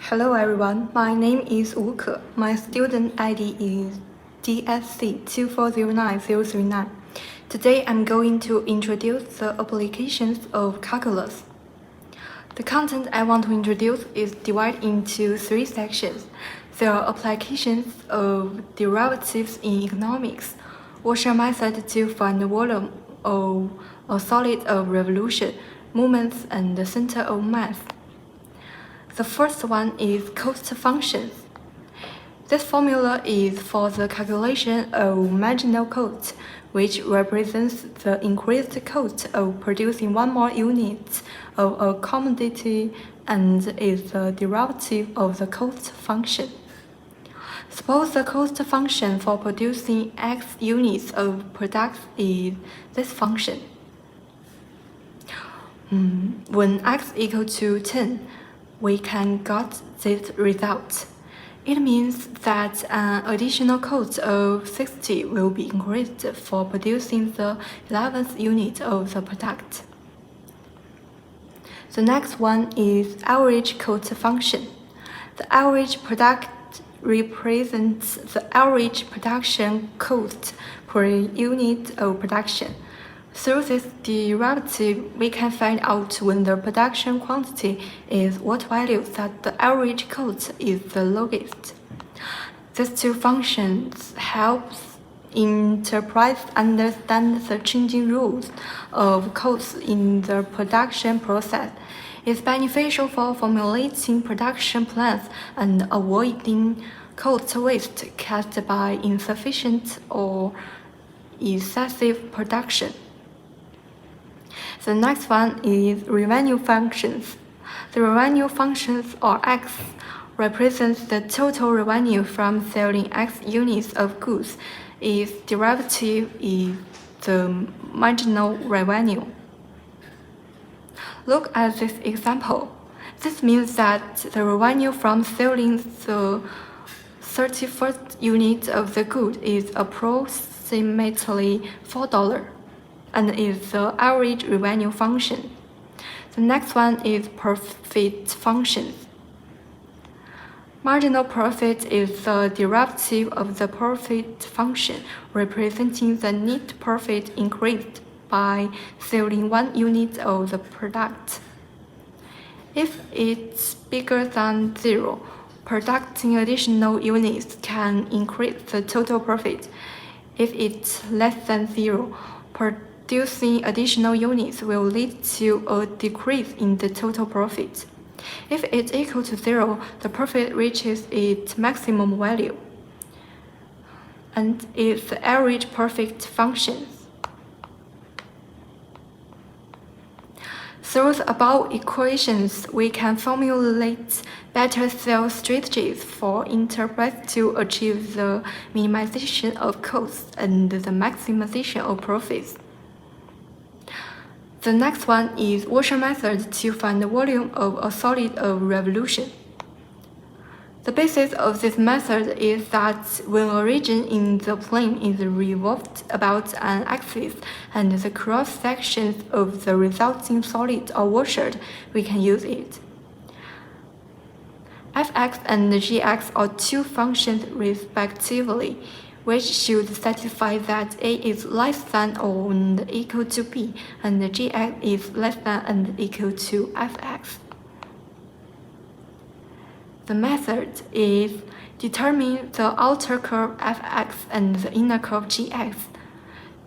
Hello everyone, my name is Wu Ke. My student ID is BSC121 Today I'm going to introduce the applications of calculus. The content I want to introduce is divided into three sections. There are applications of derivatives in economics, Washer method to find the volume of a solid of revolution, moments, and the center of mass. The first one is cost functions. This formula is for the calculation of marginal cost, which represents the increased cost of producing one more unit of a commodity and is the derivative of the cost function. Suppose the cost function for producing x units of products is this function. When x equal to 10, we can get this result. It means that an additional cost of 60 will be increased for producing the 11th unit of the product. The next one is average cost function. The average product represents the average production cost per unit of production. Through this derivative, we can find out when the production quantity is what value that the average cost is the lowest. These two functions help enterprise understand the changing rules of costs in the production process. It's beneficial for formulating production plans and avoiding cost waste caused by insufficient or excessive production. The next one is revenue functions. The revenue functions, or X, represents the total revenue from selling X units of goods. Its derivative is the marginal revenue. Look at this example. This means that the revenue from selling the 31st unit of the good is approximately $4. And is the average revenue function. The next one is profit function. Marginal profit is the derivative of the profit function, representing the net profit increased by selling one unit of the product. If it's bigger than 0, producing additional units can increase the total profit. If it's less than 0, producing additional units will lead to a decrease in the total profit. If it's equal to 0, the profit reaches its maximum value and is the average profit function. Through the above equations, we can formulate better sales strategies for enterprise to achieve the minimization of costs and the maximization of profits. The next one is Washer method to find the volume of a solid of revolution. The basis of this method is that when a region in the plane is revolved about an axis and the cross sections of the resulting solid are washered, we can use it. Fx and Gx are two functions respectively, which should satisfy that A is less than or equal to B, and Gx is less than and equal to Fx. The method is determine the outer curve Fx and the inner curve Gx.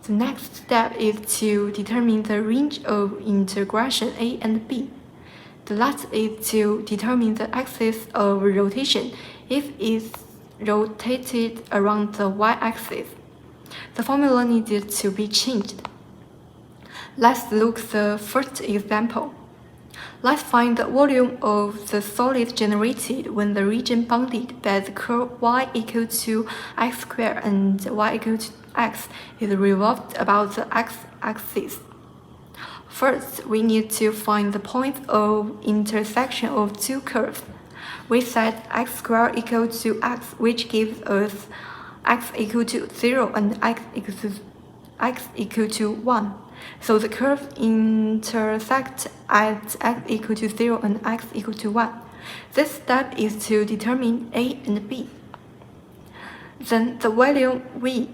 The next step is to determine the range of integration A and B. The last is to determine the axis of rotation if it's rotated around the y-axis. The formula needed to be changed. Let's look at the first example. Let's find the volume of the solid generated when the region bounded by the curve y equal to x squared and y equal to x is revolved about the x-axis. First, we need to find the point of intersection of two curves. We set x squared equal to x, which gives us x equal to 0 and x equal to 1. So the curves intersect at x equal to 0 and x equal to 1. This step is to determine A and B. Then the volume V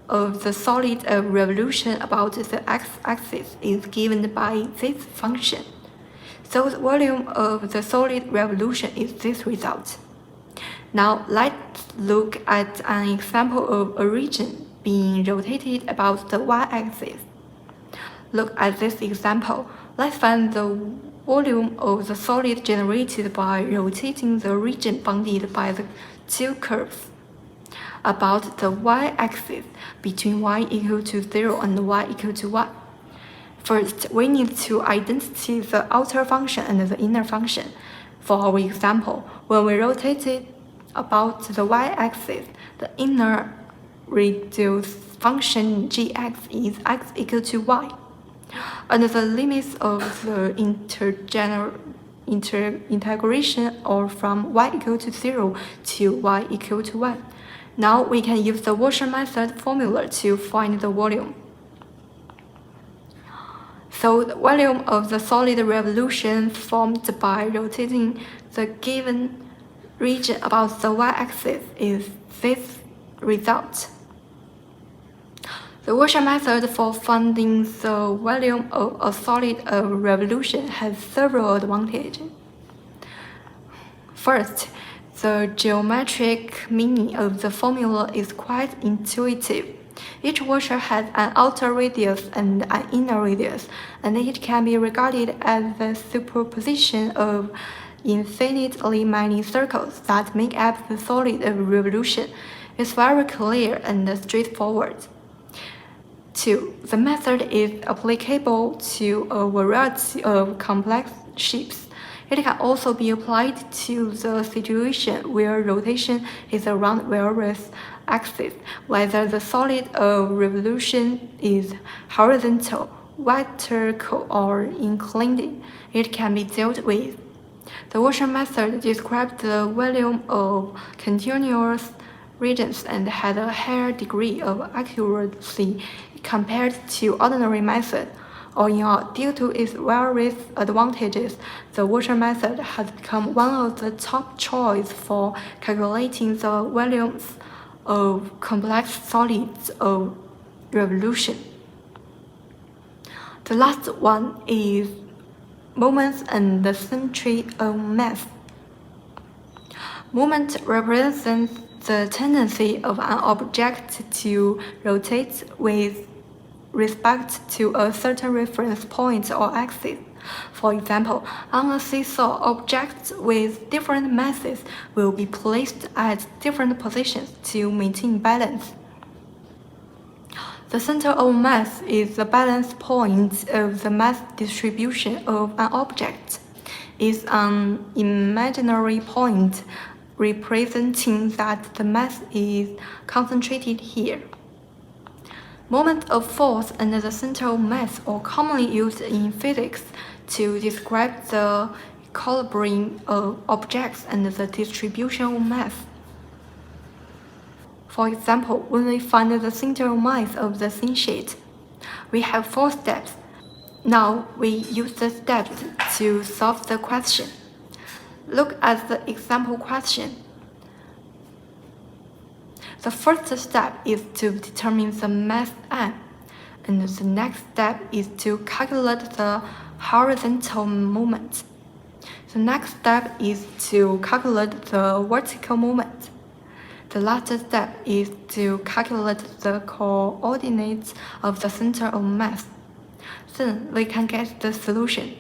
of the solid of revolution about the x-axis is given by this function. So the volume of the solid revolution is this result. Now let's look at an example of a region being rotated about the y-axis. Look at this example. Let's find the volume of the solid generated by rotating the region bounded by the two curves about the y-axis between y equal to 0 and y equal to 1. First, we need to identify the outer function and the inner function. For our example, when we rotate it about the y-axis, the inner reduced function gx is x equal to y. And the limits of the integration are from y equal to 0 to y equal to 1. Now we can use the washer method formula to find the volume. So the volume of the solid revolution formed by rotating the given region about the y-axis is this result. The washer method for finding the volume of a solid revolution has several advantages. First, the geometric meaning of the formula is quite intuitive. Each washer has an outer radius and an inner radius, and it can be regarded as the superposition of infinitely many circles that make up the solid revolution. It's very clear and straightforward. 2. The method is applicable to a variety of complex shapes. It can also be applied to the situation where rotation is around various axes, whether the solid revolution is horizontal, vertical, or inclined. It can be dealt with. The washer method describes the volume of continuous regions and has a higher degree of accuracy compared to ordinary method. All in all, due to its various advantages, the washer method has become one of the top choice for calculating the volumes of complex solids of revolution. The last one is moments and the century of mass. Moment represents the tendency of an object to rotate with respect to a certain reference point or axis. For example, on a seesaw, objects with different masses will be placed at different positions to maintain balance. The center of mass is the balance point of the mass distribution of an object. It's an imaginary point representing that the mass is concentrated here. Moment of force and the center of mass are commonly used in physics to describe the equilibrium of objects and the distribution of mass. For example, when we find the center of mass of the thin sheet, we have 4 steps. Now we use the steps to solve the question. Look at the example question. The first step is to determine the mass m, and the next step is to calculate the horizontal moment. The next step is to calculate the vertical moment. The last step is to calculate the coordinates of the center of mass. Then we can get the solution.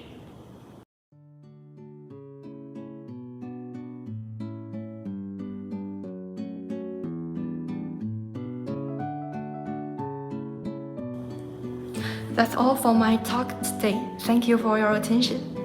That's all for my talk today. Thank you for your attention.